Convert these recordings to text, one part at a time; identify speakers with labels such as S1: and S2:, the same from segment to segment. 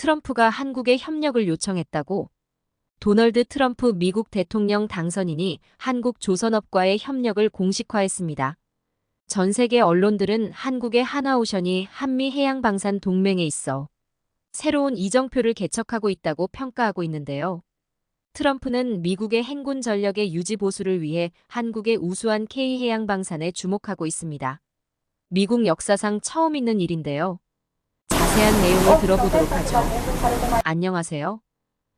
S1: 트럼프가 한국에 협력을 요청했다고. 도널드 트럼프 미국 대통령 당선인이 한국 조선업과의 협력을 공식화했습니다. 전 세계 언론들은 한국의 하나오션이 한미해양방산 동맹에 있어 새로운 이정표를 개척하고 있다고 평가하고 있는데요. 트럼프는 미국의 행군 전력의 유지 보수를 위해 한국의 우수한 K해양방산에 주목하고 있습니다. 미국 역사상 처음 있는 일인데요. 자세한 내용을 들어보도록 하죠. 안녕하세요.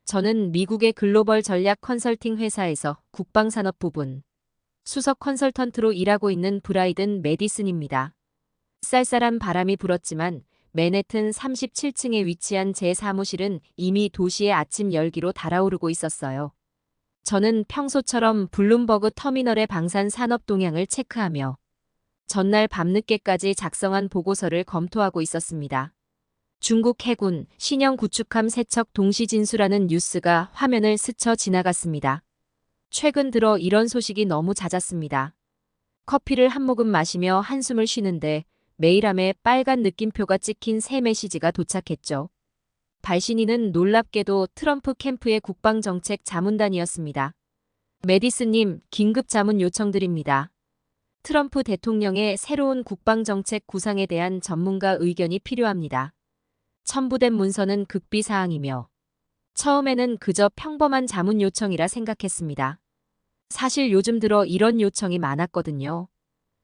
S1: 저는 미국의 글로벌 전략 컨설팅 회사에서 국방산업 부분 수석 컨설턴트로 일하고 있는 브라이든 메디슨입니다. 쌀쌀한 바람이 불었지만 맨해튼 37층에 위치한 제 사무실은 이미 도시의 아침 열기로 달아오르고 있었어요. 저는 평소처럼 블룸버그 터미널의 방산 산업 동향을 체크하며 전날 밤늦게까지 작성한 보고서를 검토하고 있었습니다. 중국 해군 신형 구축함 세척 동시 진수라는 뉴스가 화면을 스쳐 지나갔습니다. 최근 들어 이런 소식이 너무 잦았습니다. 커피를 한 모금 마시며 한숨을 쉬는데 메일함에 빨간 느낌표가 찍힌 새 메시지가 도착했죠. 발신인은 놀랍게도 트럼프 캠프의 국방정책 자문단이었습니다. 메디슨님, 긴급 자문 요청드립니다. 트럼프 대통령의 새로운 국방정책 구상에 대한 전문가 의견이 필요합니다. 첨부된 문서는 극비사항이며 처음에는 그저 평범한 자문 요청이라 생각했습니다. 사실 요즘 들어 이런 요청이 많았거든요.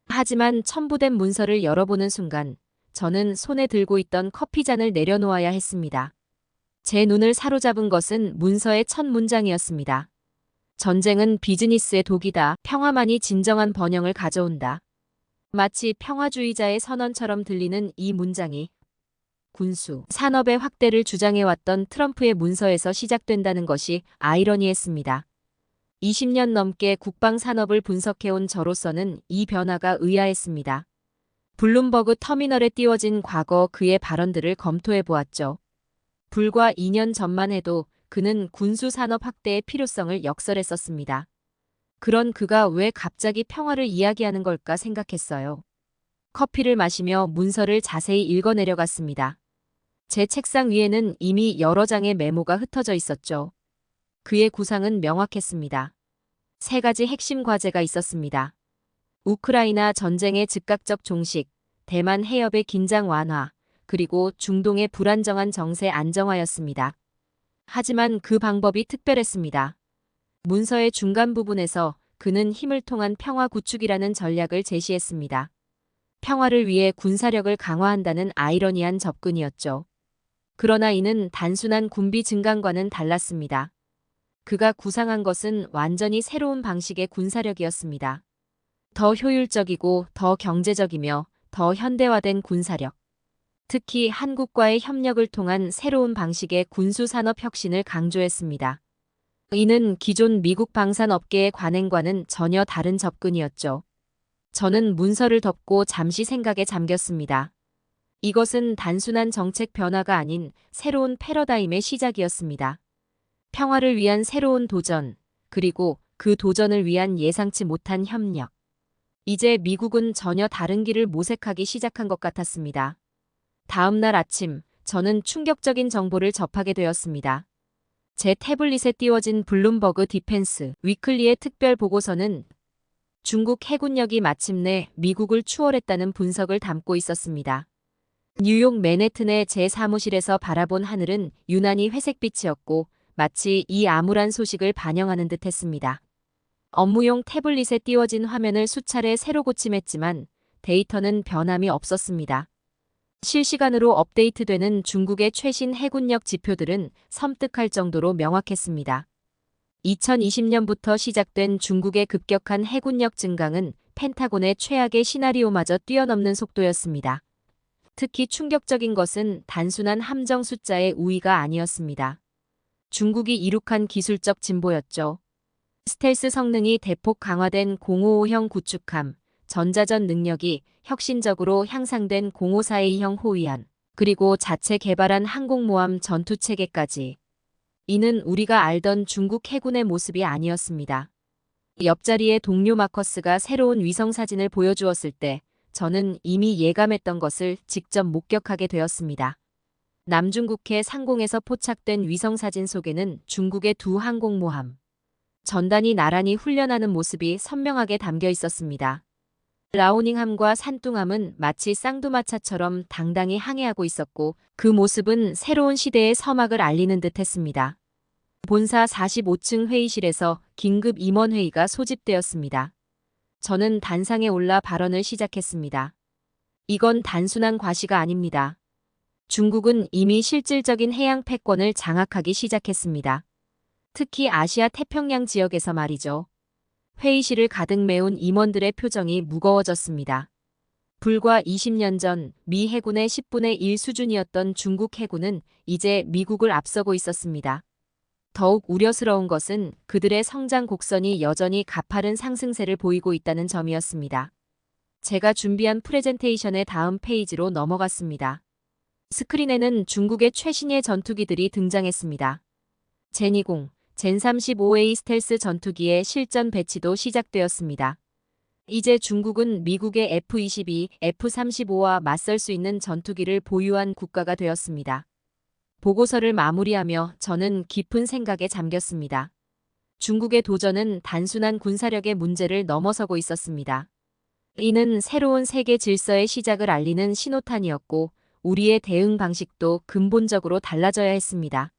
S1: 하지만 첨부된 문서를 열어보는 순간 저는 손에 들고 있던 커피잔을 내려놓아야 했습니다. 제 눈을 사로잡은 것은 문서의 첫 문장이었습니다. 전쟁은 비즈니스의 독이다. 평화만이 진정한 번영을 가져온다. 마치 평화주의자의 선언처럼 들리는 이 문장이 군수 산업의 확대를 주장해왔던 트럼프의 문서에서 시작된다는 것이 아이러니했습니다. 20년 넘게 국방 산업을 분석해온 저로서는 이 변화가 의아했습니다. 블룸버그 터미널에 띄워진 과거 그의 발언들을 검토해보았죠. 불과 2년 전만 해도 그는 군수 산업 확대의 필요성을 역설했었습니다. 그런 그가 왜 갑자기 평화를 이야기하는 걸까 생각했어요. 커피를 마시며 문서를 자세히 읽어내려갔습니다. 제 책상 위에는 이미 여러 장의 메모가 흩어져 있었죠. 그의 구상은 명확했습니다. 세 가지 핵심 과제가 있었습니다. 우크라이나 전쟁의 즉각적 종식, 대만 해협의 긴장 완화, 그리고 중동의 불안정한 정세 안정화였습니다. 하지만 그 방법이 특별했습니다. 문서의 중간 부분에서 그는 힘을 통한 평화 구축이라는 전략을 제시했습니다. 평화를 위해 군사력을 강화한다는 아이러니한 접근이었죠. 그러나 이는 단순한 군비 증강과는 달랐습니다. 그가 구상한 것은 완전히 새로운 방식의 군사력이었습니다. 더 효율적이고 더 경제적이며 더 현대화된 군사력. 특히 한국과의 협력을 통한 새로운 방식의 군수산업 혁신을 강조했습니다. 이는 기존 미국 방산업계의 관행과는 전혀 다른 접근이었죠. 저는 문서를 덮고 잠시 생각에 잠겼습니다. 이것은 단순한 정책 변화가 아닌 새로운 패러다임의 시작이었습니다. 평화를 위한 새로운 도전, 그리고 그 도전을 위한 예상치 못한 협력. 이제 미국은 전혀 다른 길을 모색하기 시작한 것 같았습니다. 다음 날 아침, 저는 충격적인 정보를 접하게 되었습니다. 제 태블릿에 띄워진 블룸버그 디펜스 위클리의 특별 보고서는 중국 해군력이 마침내 미국을 추월했다는 분석을 담고 있었습니다. 뉴욕 맨해튼의 제 사무실에서 바라본 하늘은 유난히 회색빛이었고 마치 이 암울한 소식을 반영하는 듯했습니다. 업무용 태블릿에 띄워진 화면을 수차례 새로 고침했지만 데이터는 변함이 없었습니다. 실시간으로 업데이트되는 중국의 최신 해군력 지표들은 섬뜩할 정도로 명확했습니다. 2020년부터 시작된 중국의 급격한 해군력 증강은 펜타곤의 최악의 시나리오마저 뛰어넘는 속도였습니다. 특히 충격적인 것은 단순한 함정 숫자의 우위가 아니었습니다. 중국이 이룩한 기술적 진보였죠. 스텔스 성능이 대폭 강화된 055형 구축함, 전자전 능력이 혁신적으로 향상된 054A형 호위함, 그리고 자체 개발한 항공모함 전투체계까지. 이는 우리가 알던 중국 해군의 모습이 아니었습니다. 옆자리의 동료 마커스가 새로운 위성사진을 보여주었을 때 저는 이미 예감했던 것을 직접 목격하게 되었습니다. 남중국해 상공에서 포착된 위성사진 속에는 중국의 두 항공모함, 전단이 나란히 훈련하는 모습이 선명하게 담겨 있었습니다. 라오닝함과 산둥함은 마치 쌍두마차처럼 당당히 항해하고 있었고 그 모습은 새로운 시대의 서막을 알리는 듯했습니다. 본사 45층 회의실에서 긴급 임원회의가 소집되었습니다. 저는 단상에 올라 발언을 시작했습니다. 이건 단순한 과시가 아닙니다. 중국은 이미 실질적인 해양 패권을 장악하기 시작했습니다. 특히 아시아 태평양 지역에서 말이죠. 회의실을 가득 메운 임원들의 표정이 무거워졌습니다. 불과 20년 전 미 해군의 10분의 1 수준이었던 중국 해군은 이제 미국을 앞서고 있었습니다. 더욱 우려스러운 것은 그들의 성장 곡선이 여전히 가파른 상승세를 보이고 있다는 점이었습니다. 제가 준비한 프레젠테이션의 다음 페이지로 넘어갔습니다. 스크린에는 중국의 최신의 전투기들이 등장했습니다. 젠20, 젠35A 스텔스 전투기의 실전 배치도 시작되었습니다. 이제 중국은 미국의 F-22, F-35와 맞설 수 있는 전투기를 보유한 국가가 되었습니다. 보고서를 마무리하며 저는 깊은 생각에 잠겼습니다. 중국의 도전은 단순한 군사력의 문제를 넘어서고 있었습니다. 이는 새로운 세계 질서의 시작을 알리는 신호탄이었고 우리의 대응 방식도 근본적으로 달라져야 했습니다.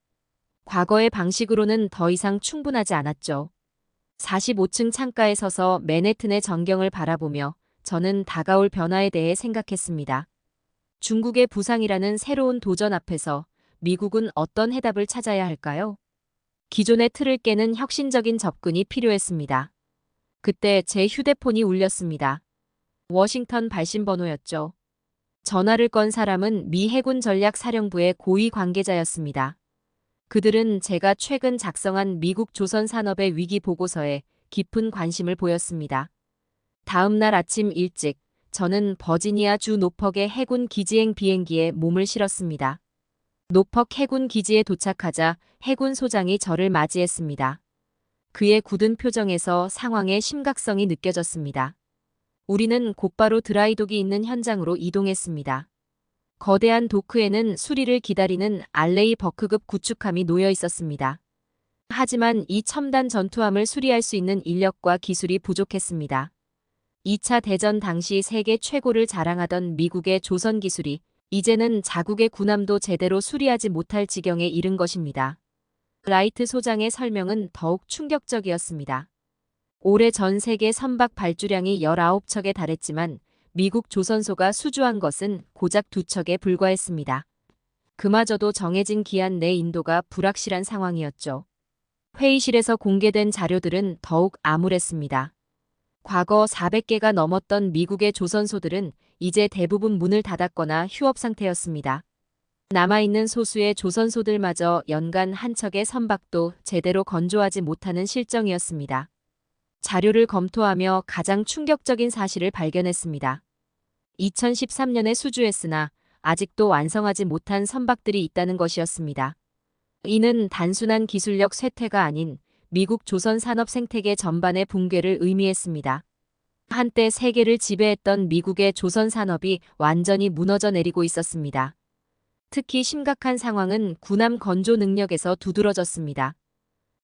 S1: 과거의 방식으로는 더 이상 충분하지 않았죠. 45층 창가에 서서 맨해튼의 전경을 바라보며 저는 다가올 변화에 대해 생각했습니다. 중국의 부상이라는 새로운 도전 앞에서 미국은 어떤 해답을 찾아야 할까요? 기존의 틀을 깨는 혁신적인 접근이 필요했습니다. 그때 제 휴대폰이 울렸습니다. 워싱턴 발신번호였죠. 전화를 건 사람은 미 해군 전략사령부의 고위 관계자였습니다. 그들은 제가 최근 작성한 미국 조선 산업의 위기 보고서에 깊은 관심을 보였습니다. 다음 날 아침 일찍 저는 버지니아 주 노퍽의 해군 기지행 비행기에 몸을 실었습니다. 노퍽 해군 기지에 도착하자 해군 소장이 저를 맞이했습니다. 그의 굳은 표정에서 상황의 심각성이 느껴졌습니다. 우리는 곧바로 드라이독이 있는 현장으로 이동했습니다. 거대한 도크에는 수리를 기다리는 알레이 버크급 구축함이 놓여 있었습니다. 하지만 이 첨단 전투함을 수리할 수 있는 인력과 기술이 부족했습니다. 2차 대전 당시 세계 최고를 자랑하던 미국의 조선 기술이 이제는 자국의 군함도 제대로 수리하지 못할 지경에 이른 것입니다. 라이트 소장의 설명은 더욱 충격적이었습니다. 올해 전 세계 선박 발주량이 19척에 달했지만 미국 조선소가 수주한 것은 고작 2척에 불과했습니다. 그마저도 정해진 기한 내 인도가 불확실한 상황이었죠. 회의실에서 공개된 자료들은 더욱 암울했습니다. 과거 400개가 넘었던 미국의 조선소들은 이제 대부분 문을 닫았거나 휴업 상태였습니다. 남아있는 소수의 조선소들마저 연간 한 척의 선박도 제대로 건조하지 못하는 실정이었습니다. 자료를 검토하며 가장 충격적인 사실을 발견했습니다. 2013년에 수주했으나 아직도 완성하지 못한 선박들이 있다는 것이었습니다. 이는 단순한 기술력 쇠퇴가 아닌 미국 조선 산업 생태계 전반의 붕괴를 의미했습니다. 한때 세계를 지배했던 미국의 조선 산업이 완전히 무너져 내리고 있었습니다. 특히 심각한 상황은 군함 건조 능력에서 두드러졌습니다.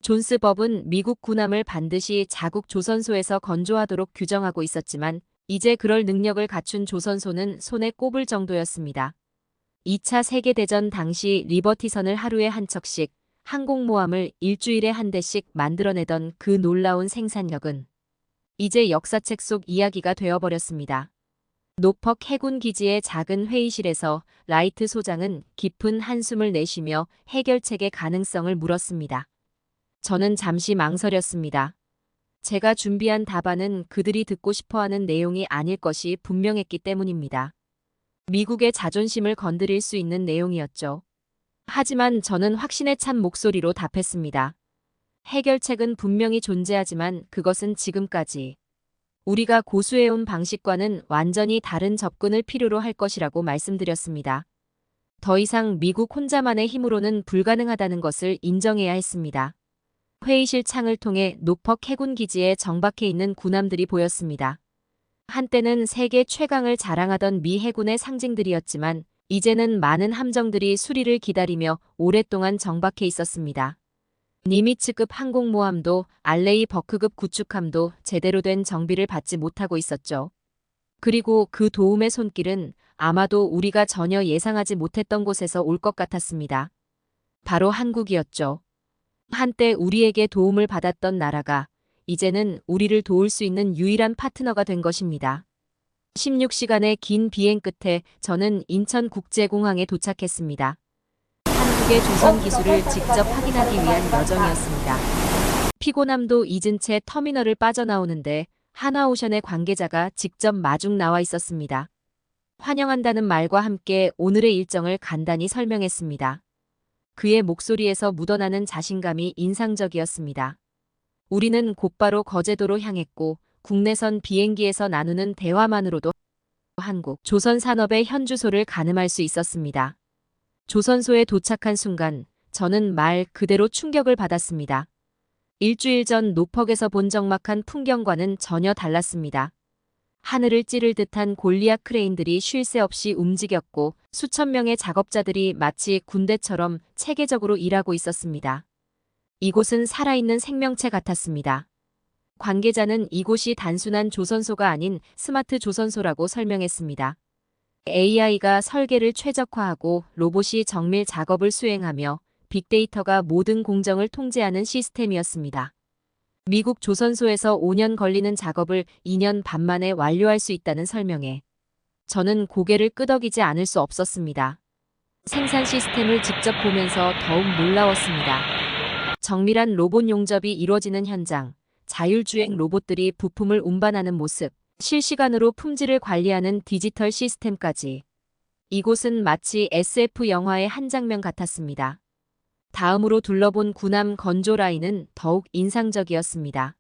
S1: 존스 법은 미국 군함을 반드시 자국 조선소에서 건조하도록 규정하고 있었지만 이제 그럴 능력을 갖춘 조선소는 손에 꼽을 정도였습니다. 2차 세계대전 당시 리버티선을 하루에 한 척씩, 항공모함을 일주일에 한 대씩 만들어내던 그 놀라운 생산력은 이제 역사책 속 이야기가 되어버렸습니다. 노퍽 해군 기지의 작은 회의실에서 라이트 소장은 깊은 한숨을 내쉬며 해결책의 가능성을 물었습니다. 저는 잠시 망설였습니다. 제가 준비한 답안은 그들이 듣고 싶어하는 내용이 아닐 것이 분명했기 때문입니다. 미국의 자존심을 건드릴 수 있는 내용이었죠. 하지만 저는 확신에 찬 목소리로 답했습니다. 해결책은 분명히 존재하지만 그것은 지금까지 우리가 고수해온 방식과는 완전히 다른 접근을 필요로 할 것이라고 말씀드렸습니다. 더 이상 미국 혼자만의 힘으로는 불가능하다는 것을 인정해야 했습니다. 회의실 창을 통해 노퍽 해군 기지에 정박해 있는 군함들이 보였습니다. 한때는 세계 최강을 자랑하던 미 해군의 상징들이었지만 이제는 많은 함정들이 수리를 기다리며 오랫동안 정박해 있었습니다. 니미츠급 항공모함도 알레이 버크급 구축함도 제대로 된 정비를 받지 못하고 있었죠. 그리고 그 도움의 손길은 아마도 우리가 전혀 예상하지 못했던 곳에서 올 것 같았습니다. 바로 한국이었죠. 한때 우리에게 도움을 받았던 나라가 이제는 우리를 도울 수 있는 유일한 파트너가 된 것입니다. 16시간의 긴 비행 끝에 저는 인천국제공항에 도착했습니다. 한국의 조선 기술을 직접 확인하기 위한 여정이었습니다. 피곤함도 잊은 채 터미널을 빠져나오는데 하나오션의 관계자가 직접 마중 나와 있었습니다. 환영한다는 말과 함께 오늘의 일정을 간단히 설명했습니다. 그의 목소리에서 묻어나는 자신감이 인상적이었습니다. 우리는 곧바로 거제도로 향했고 국내선 비행기에서 나누는 대화만으로도 한국 조선 산업의 현주소를 가늠할 수 있었습니다. 조선소에 도착한 순간 저는 말 그대로 충격을 받았습니다. 일주일 전 노퍽에서 본 적막한 풍경과는 전혀 달랐습니다. 하늘을 찌를 듯한 골리앗 크레인들이 쉴 새 없이 움직였고 수천 명의 작업자들이 마치 군대처럼 체계적으로 일하고 있었습니다. 이곳은 살아있는 생명체 같았습니다. 관계자는 이곳이 단순한 조선소가 아닌 스마트 조선소라고 설명했습니다. AI가 설계를 최적화하고 로봇이 정밀 작업을 수행하며 빅데이터가 모든 공정을 통제하는 시스템이었습니다. 미국 조선소에서 5년 걸리는 작업을 2년 반 만에 완료할 수 있다는 설명에 저는 고개를 끄덕이지 않을 수 없었습니다. 생산 시스템을 직접 보면서 더욱 놀라웠습니다. 정밀한 로봇 용접이 이루어지는 현장, 자율주행 로봇들이 부품을 운반하는 모습, 실시간으로 품질을 관리하는 디지털 시스템까지. 이곳은 마치 SF 영화의 한 장면 같았습니다. 다음으로 둘러본 군함 건조 라인은 더욱 인상적이었습니다.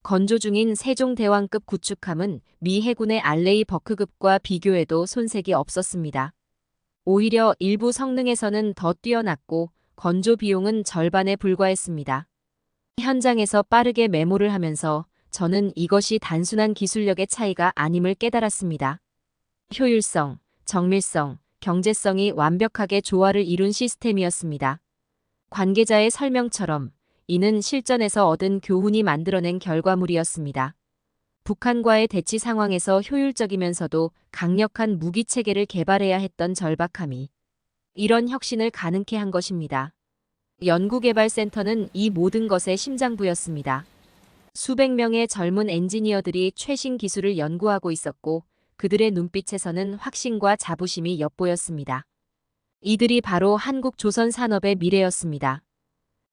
S1: 건조 중인 세종대왕급 구축함은 미 해군의 알레이 버크급과 비교해도 손색이 없었습니다. 오히려 일부 성능에서는 더 뛰어났고 건조 비용은 절반에 불과했습니다. 현장에서 빠르게 메모를 하면서 저는 이것이 단순한 기술력의 차이가 아님을 깨달았습니다. 효율성, 정밀성, 경제성이 완벽하게 조화를 이룬 시스템이었습니다. 관계자의 설명처럼 이는 실전에서 얻은 교훈이 만들어낸 결과물이었습니다. 북한과의 대치 상황에서 효율적이면서도 강력한 무기 체계를 개발해야 했던 절박함이 이런 혁신을 가능케 한 것입니다. 연구개발센터는 이 모든 것의 심장부였습니다. 수백 명의 젊은 엔지니어들이 최신 기술을 연구하고 있었고 그들의 눈빛에서는 확신과 자부심이 엿보였습니다. 이들이 바로 한국 조선 산업의 미래였습니다.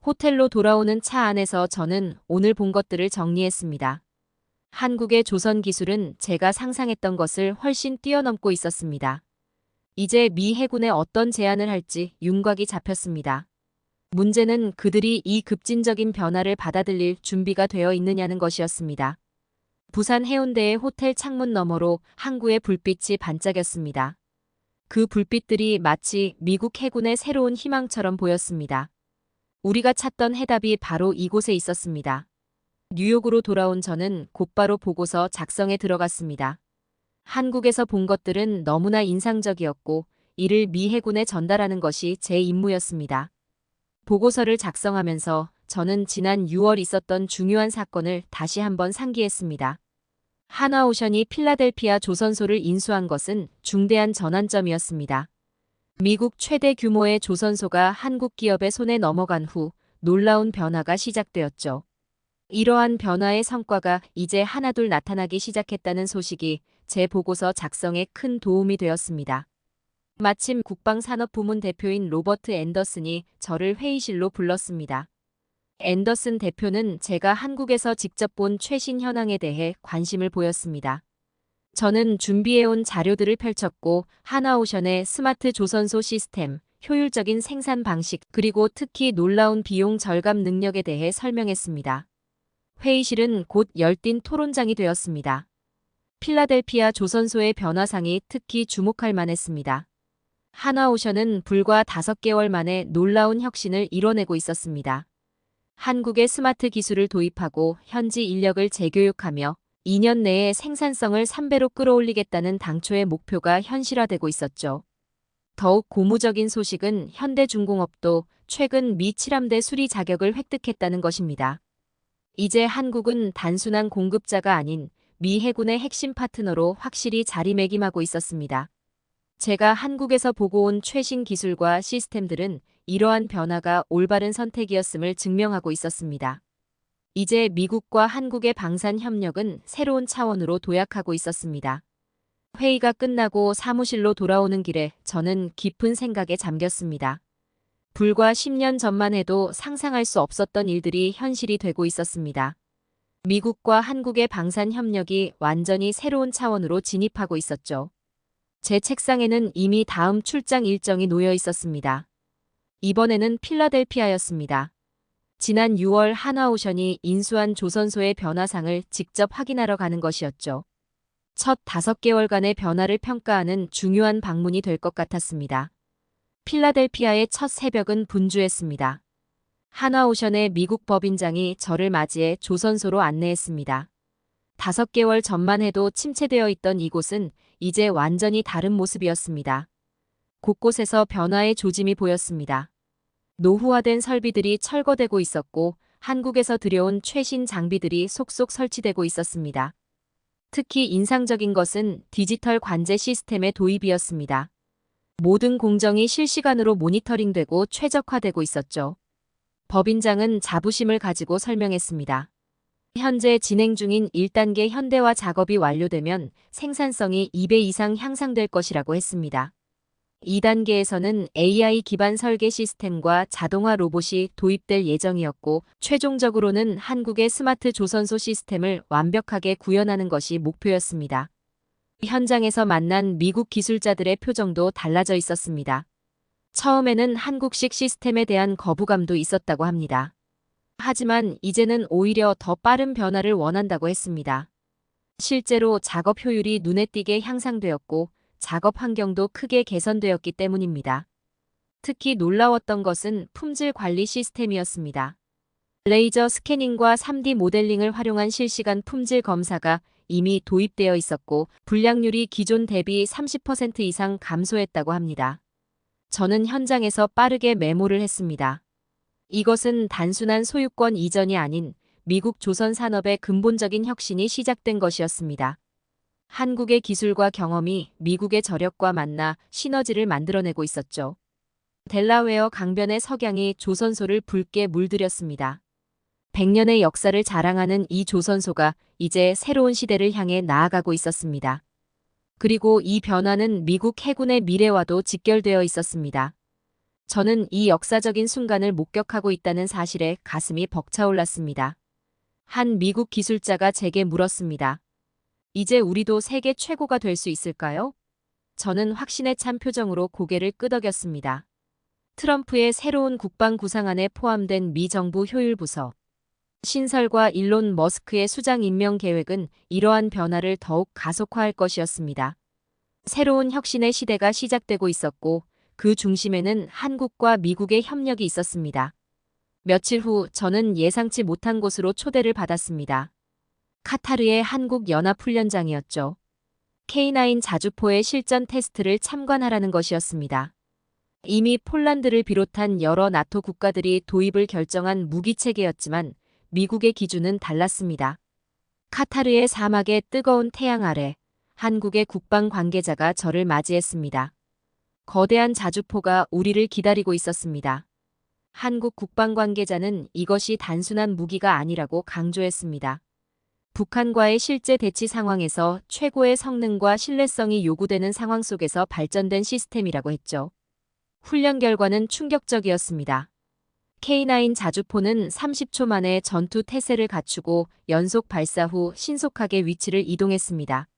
S1: 호텔로 돌아오는 차 안에서 저는 오늘 본 것들을 정리했습니다. 한국의 조선 기술은 제가 상상했던 것을 훨씬 뛰어넘고 있었습니다. 이제 미 해군에 어떤 제안을 할지 윤곽이 잡혔습니다. 문제는 그들이 이 급진적인 변화를 받아들일 준비가 되어 있느냐는 것이었습니다. 부산 해운대의 호텔 창문 너머로 항구의 불빛이 반짝였습니다. 그 불빛들이 마치 미국 해군의 새로운 희망처럼 보였습니다. 우리가 찾던 해답이 바로 이곳에 있었습니다. 뉴욕으로 돌아온 저는 곧바로 보고서 작성에 들어갔습니다. 한국에서 본 것들은 너무나 인상적이었고 이를 미 해군에 전달하는 것이 제 임무였습니다. 보고서를 작성하면서 저는 지난 6월 있었던 중요한 사건을 다시 한번 상기했습니다. 하나오션이 필라델피아 조선소를 인수한 것은 중대한 전환점이었습니다. 미국 최대 규모의 조선소가 한국 기업의 손에 넘어간 후 놀라운 변화가 시작되었죠. 이러한 변화의 성과가 이제 하나둘 나타나기 시작했다는 소식이 제 보고서 작성에 큰 도움이 되었습니다. 마침 국방산업부문 대표인 로버트 앤더슨이 저를 회의실로 불렀습니다. 앤더슨 대표는 제가 한국에서 직접 본 최신 현황에 대해 관심을 보였습니다. 저는 준비해온 자료들을 펼쳤고 하나오션의 스마트 조선소 시스템, 효율적인 생산 방식, 그리고 특히 놀라운 비용 절감 능력에 대해 설명했습니다. 회의실은 곧 열띤 토론장이 되었습니다. 필라델피아 조선소의 변화상이 특히 주목할 만했습니다. 하나오션은 불과 5개월 만에 놀라운 혁신을 이뤄내고 있었습니다. 한국의 스마트 기술을 도입하고 현지 인력을 재교육하며 2년 내에 생산성을 3배로 끌어올리겠다는 당초의 목표가 현실화되고 있었죠. 더욱 고무적인 소식은 현대중공업도 최근 미 칠함대 수리 자격을 획득했다는 것입니다. 이제 한국은 단순한 공급자가 아닌 미 해군의 핵심 파트너로 확실히 자리매김하고 있었습니다. 제가 한국에서 보고 온 최신 기술과 시스템들은 이러한 변화가 올바른 선택이었음을 증명하고 있었습니다. 이제 미국과 한국의 방산 협력은 새로운 차원으로 도약하고 있었습니다. 회의가 끝나고 사무실로 돌아오는 길에 저는 깊은 생각에 잠겼습니다. 불과 10년 전만 해도 상상할 수 없었던 일들이 현실이 되고 있었습니다. 미국과 한국의 방산 협력이 완전히 새로운 차원으로 진입하고 있었죠. 제 책상에는 이미 다음 출장 일정이 놓여 있었습니다. 이번에는 필라델피아였습니다. 지난 6월 한화오션이 인수한 조선소의 변화상을 직접 확인하러 가는 것이었죠. 첫 5개월간의 변화를 평가하는 중요한 방문이 될 것 같았습니다. 필라델피아의 첫 새벽은 분주했습니다. 한화오션의 미국 법인장이 저를 맞이해 조선소로 안내했습니다. 5개월 전만 해도 침체되어 있던 이곳은 이제 완전히 다른 모습이었습니다. 곳곳에서 변화의 조짐이 보였습니다. 노후화된 설비들이 철거되고 있었고 한국에서 들여온 최신 장비들이 속속 설치되고 있었습니다. 특히 인상적인 것은 디지털 관제 시스템의 도입이었습니다. 모든 공정이 실시간으로 모니터링되고 최적화되고 있었죠. 법인장은 자부심을 가지고 설명했습니다. 현재 진행 중인 1단계 현대화 작업이 완료되면 생산성이 2배 이상 향상될 것이라고 했습니다. 2단계에서는 AI 기반 설계 시스템과 자동화 로봇이 도입될 예정이었고 최종적으로는 한국의 스마트 조선소 시스템을 완벽하게 구현하는 것이 목표였습니다. 현장에서 만난 미국 기술자들의 표정도 달라져 있었습니다. 처음에는 한국식 시스템에 대한 거부감도 있었다고 합니다. 하지만 이제는 오히려 더 빠른 변화를 원한다고 했습니다. 실제로 작업 효율이 눈에 띄게 향상되었고 작업 환경도 크게 개선되었기 때문입니다. 특히 놀라웠던 것은 품질 관리 시스템이었습니다. 레이저 스캐닝과 3D 모델링을 활용한 실시간 품질 검사가 이미 도입되어 있었고 불량률이 기존 대비 30% 이상 감소했다고 합니다. 저는 현장에서 빠르게 메모를 했습니다. 이것은 단순한 소유권 이전이 아닌 미국 조선 산업의 근본적인 혁신이 시작된 것이었습니다. 한국의 기술과 경험이 미국의 저력과 만나 시너지를 만들어내고 있었죠. 델라웨어 강변의 석양이 조선소를 붉게 물들였습니다. 100년의 역사를 자랑하는 이 조선소가 이제 새로운 시대를 향해 나아가고 있었습니다. 그리고 이 변화는 미국 해군의 미래와도 직결되어 있었습니다. 저는 이 역사적인 순간을 목격하고 있다는 사실에 가슴이 벅차올랐습니다. 한 미국 기술자가 제게 물었습니다. 이제 우리도 세계 최고가 될 수 있을까요? 저는 확신에 찬 표정으로 고개를 끄덕였습니다. 트럼프의 새로운 국방 구상안에 포함된 미 정부 효율부서 신설과 일론 머스크의 수장 임명 계획은 이러한 변화를 더욱 가속화할 것이었습니다. 새로운 혁신의 시대가 시작되고 있었고 그 중심에는 한국과 미국의 협력이 있었습니다. 며칠 후 저는 예상치 못한 곳으로 초대를 받았습니다. 카타르의 한국연합훈련장이었죠. K9 자주포의 실전 테스트를 참관하라는 것이었습니다. 이미 폴란드를 비롯한 여러 나토 국가들이 도입을 결정한 무기체계였지만 미국의 기준은 달랐습니다. 카타르의 사막의 뜨거운 태양 아래 한국의 국방 관계자가 저를 맞이했습니다. 거대한 자주포가 우리를 기다리고 있었습니다. 한국 국방 관계자는 이것이 단순한 무기가 아니라고 강조했습니다. 북한과의 실제 대치 상황에서 최고의 성능과 신뢰성이 요구되는 상황 속에서 발전된 시스템이라고 했죠. 훈련 결과는 충격적이었습니다. K9 자주포는 30초 만에 전투 태세를 갖추고 연속 발사 후 신속하게 위치를 이동했습니다.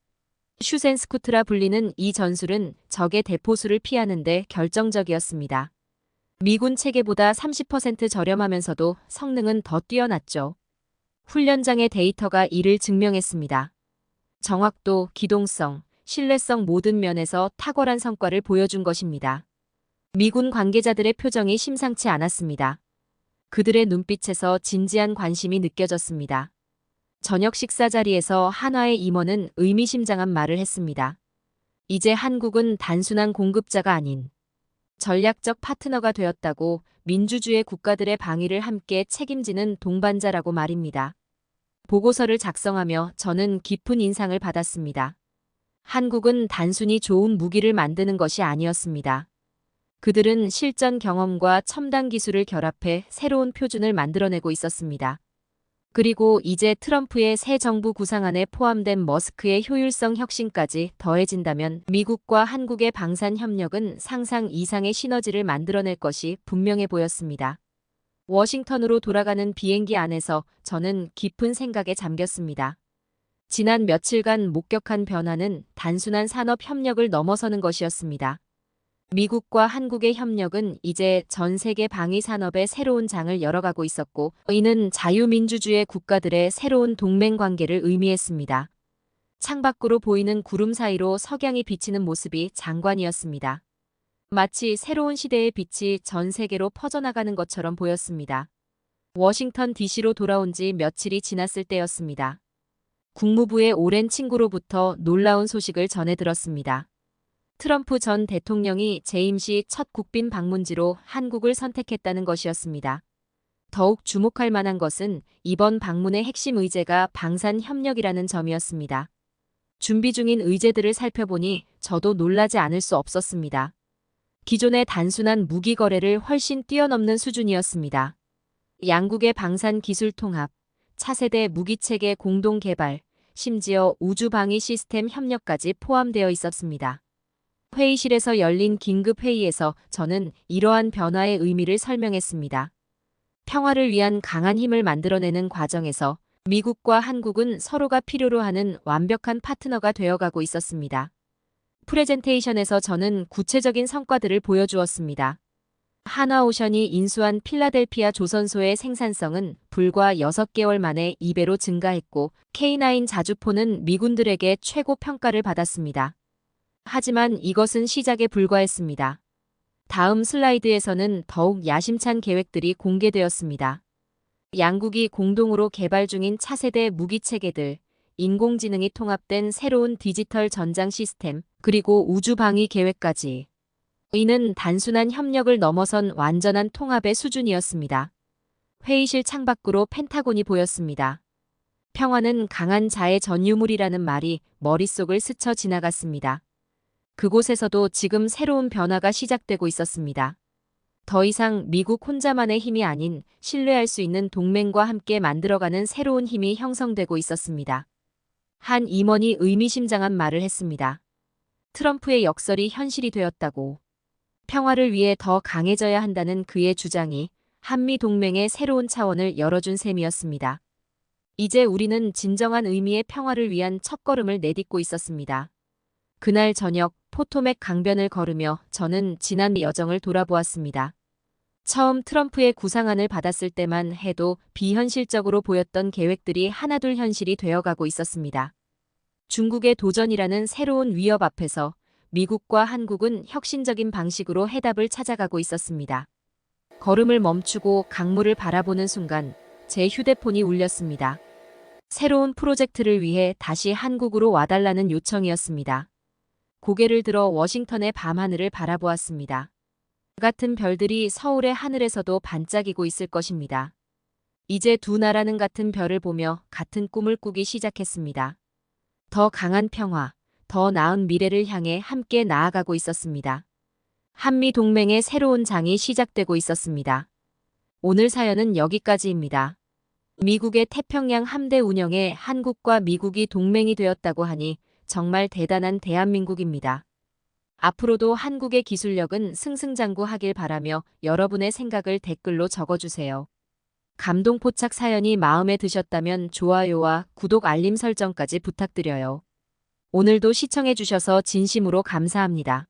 S1: 슈센스쿠트라 불리는 이 전술은 적의 대포수를 피하는 데 결정적이었습니다. 미군 체계보다 30% 저렴하면서도 성능은 더 뛰어났죠. 훈련장의 데이터가 이를 증명했습니다. 정확도, 기동성, 신뢰성 모든 면에서 탁월한 성과를 보여준 것입니다. 미군 관계자들의 표정이 심상치 않았습니다. 그들의 눈빛에서 진지한 관심이 느껴졌습니다. 저녁 식사 자리에서 한화의 임원은 의미심장한 말을 했습니다. 이제 한국은 단순한 공급자가 아닌 전략적 파트너가 되었다고 민주주의 국가들의 방위를 함께 책임지는 동반자라고 말입니다. 보고서를 작성하며 저는 깊은 인상을 받았습니다. 한국은 단순히 좋은 무기를 만드는 것이 아니었습니다. 그들은 실전 경험과 첨단 기술을 결합해 새로운 표준을 만들어내고 있었습니다. 그리고 이제 트럼프의 새 정부 구상안에 포함된 머스크의 효율성 혁신까지 더해진다면 미국과 한국의 방산 협력은 상상 이상의 시너지를 만들어낼 것이 분명해 보였습니다. 워싱턴으로 돌아가는 비행기 안에서 저는 깊은 생각에 잠겼습니다. 지난 며칠간 목격한 변화는 단순한 산업 협력을 넘어서는 것이었습니다. 미국과 한국의 협력은 이제 전 세계 방위 산업의 새로운 장을 열어가고 있었고, 이는 자유민주주의 국가들의 새로운 동맹 관계를 의미했습니다. 창밖으로 보이는 구름 사이로 석양이 비치는 모습이 장관이었습니다. 마치 새로운 시대의 빛이 전 세계로 퍼져나가는 것처럼 보였습니다. 워싱턴 DC로 돌아온 지 며칠이 지났을 때였습니다. 국무부의 오랜 친구로부터 놀라운 소식을 전해 들었습니다. 트럼프 전 대통령이 재임 시 첫 국빈 방문지로 한국을 선택했다는 것이었습니다. 더욱 주목할 만한 것은 이번 방문의 핵심 의제가 방산 협력이라는 점이었습니다. 준비 중인 의제들을 살펴보니 저도 놀라지 않을 수 없었습니다. 기존의 단순한 무기 거래를 훨씬 뛰어넘는 수준이었습니다. 양국의 방산 기술 통합, 차세대 무기체계 공동 개발, 심지어 우주 방위 시스템 협력까지 포함되어 있었습니다. 회의실에서 열린 긴급 회의에서 저는 이러한 변화의 의미를 설명했습니다. 평화를 위한 강한 힘을 만들어내는 과정에서 미국과 한국은 서로가 필요로 하는 완벽한 파트너가 되어가고 있었습니다. 프레젠테이션에서 저는 구체적인 성과들을 보여주었습니다. 한화오션이 인수한 필라델피아 조선소의 생산성은 불과 6개월 만에 2배로 증가했고 K9 자주포는 미군들에게 최고 평가를 받았습니다. 하지만 이것은 시작에 불과했습니다. 다음 슬라이드에서는 더욱 야심찬 계획들이 공개되었습니다. 양국이 공동으로 개발 중인 차세대 무기체계들, 인공지능이 통합된 새로운 디지털 전장 시스템, 그리고 우주 방위 계획까지. 이는 단순한 협력을 넘어선 완전한 통합의 수준이었습니다. 회의실 창밖으로 펜타곤이 보였습니다. 평화는 강한 자의 전유물이라는 말이 머릿속을 스쳐 지나갔습니다. 그곳에서도 지금 새로운 변화가 시작되고 있었습니다. 더 이상 미국 혼자만의 힘이 아닌 신뢰할 수 있는 동맹과 함께 만들어가는 새로운 힘이 형성되고 있었습니다. 한 임원이 의미심장한 말을 했습니다. 트럼프의 역설이 현실이 되었다고. 평화를 위해 더 강해져야 한다는 그의 주장이 한미 동맹의 새로운 차원을 열어준 셈이었습니다. 이제 우리는 진정한 의미의 평화를 위한 첫걸음을 내딛고 있었습니다. 그날 저녁 포토맥 강변을 걸으며 저는 지난 여정을 돌아보았습니다. 처음 트럼프의 구상안을 받았을 때만 해도 비현실적으로 보였던 계획들이 하나둘 현실이 되어가고 있었습니다. 중국의 도전이라는 새로운 위협 앞에서 미국과 한국은 혁신적인 방식으로 해답을 찾아가고 있었습니다. 걸음을 멈추고 강물을 바라보는 순간 제 휴대폰이 울렸습니다. 새로운 프로젝트를 위해 다시 한국으로 와달라는 요청이었습니다. 고개를 들어 워싱턴의 밤하늘을 바라보았습니다. 같은 별들이 서울의 하늘에서도 반짝이고 있을 것입니다. 이제 두 나라는 같은 별을 보며 같은 꿈을 꾸기 시작했습니다. 더 강한 평화, 더 나은 미래를 향해 함께 나아가고 있었습니다. 한미 동맹의 새로운 장이 시작되고 있었습니다. 오늘 사연은 여기까지입니다. 미국의 태평양 함대 운영에 한국과 미국이 동맹이 되었다고 하니 정말 대단한 대한민국입니다. 앞으로도 한국의 기술력은 승승장구하길 바라며 여러분의 생각을 댓글로 적어주세요. 감동포착 사연이 마음에 드셨다면 좋아요와 구독 알림 설정까지 부탁드려요. 오늘도 시청해주셔서 진심으로 감사합니다.